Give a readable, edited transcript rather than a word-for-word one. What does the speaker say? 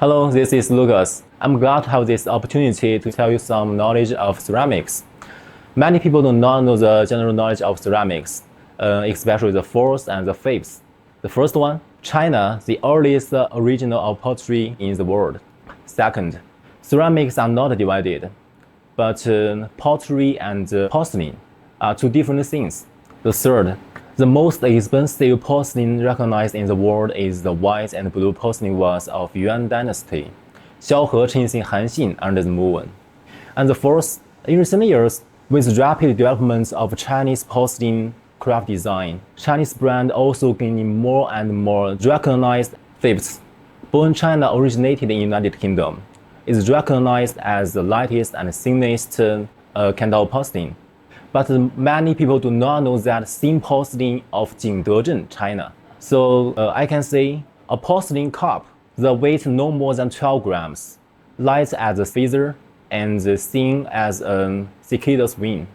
Hello, this is Lucas. I'm glad to have this opportunity to tell you some knowledge of ceramics. Many people do not know the general knowledge of ceramics, especially the fourth and the fifth. The first one, China, the earliest original of pottery in the world. Second, ceramics are not divided, but pottery and porcelain are two different things. The third, the most expensive porcelain recognized in the world is the white and blue porcelain vase of Yuan Dynasty, Xiaohe Chenxing Hanxin under the moon. And the fourth, in recent years, with rapid development of Chinese porcelain craft design, Chinese brand also gaining more and more recognized. Fifth, born China originated in United Kingdom, is recognized as the lightest and thinnest candle porcelain. But many people do not know that thin porcelain of Jingdezhen, China. So I can say a porcelain cup, the weight no more than 12 grams, light as a feather and thin as a cicada's wing.